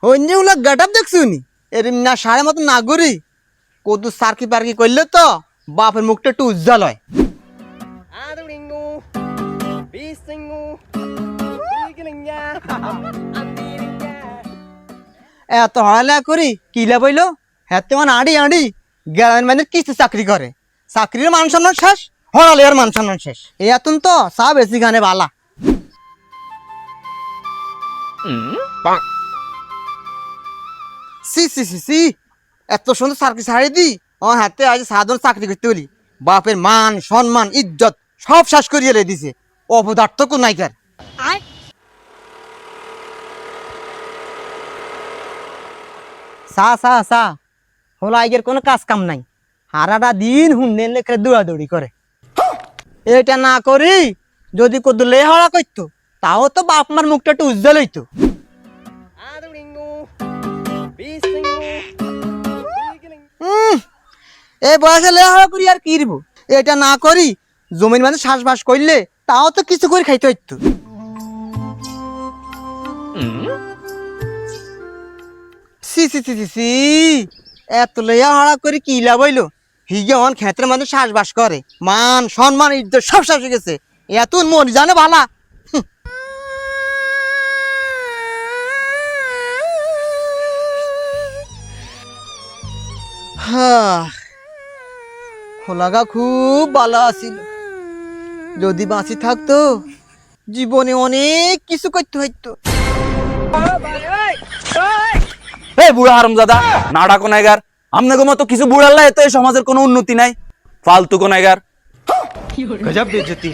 হইনিগুলা getup দেখছুনি এরম না সাড়ে মতো না করি কদু সার্কি পার্কি করলে তো বাপের মুখটা একটু উজ্জ্বল হয়। এত হড়ালা করি কিলা বইলো হ্যাঁ তোমার আড়ি আড়ি গ্রামের মানে কিছু চাকরি করে, চাকরির মান সম্মান শেষ, হড়ালিয়ার মান সম্মান শেষ। এই এতন তো চা বেশি গানে বালা। সি সি সি সি এত সুন্দর চাকরি ছাড়ি দি আমার হাতে আজ সাধারণ চাকরি করতে বলি বাপের মান সম্মান ইজ্জত সব শেষ করিয়ে রে দিছে। অপদার্থ কোন নাইকার সা সা সা হলো আইগের কোনো কাজ কাম নাই, হারাটা দিন হুন্ডে লেখে দৌড়াদৌড়ি করে। এটা না করি যদি কত লে হড়া করতো তাও তো বাপ মার মুখটা একটু উজ্জ্বল হইতো। এই বয়সে লেহারা করি আর কি দিব, এটা না করি জমির মানে চাষবাস করলে তাও তো কিছু করে খাইতে হইতো। সি সি সি সি এত লেহারা করে কি লাভ হইলো, হিগে অন ক্ষেত্রে মানে চাষবাস করে মান সম্মান ইজ্জত সব শেষ হয়ে গেছে। এত মরি জানে ভালা। খোলাগা খুব ভালো আছিল, যদি বাঁচি থাকতো জীবনে অনেক কিছু করতে হইতো। এই বুড়া হারামজাদা নাডা কোনাইগার, আমনে মতো কিছু বুড়াল্লা এত এই সমাজের কোনো উন্নতি নাই, ফালতু কোনাইগার। গজব বেইজ্জতি।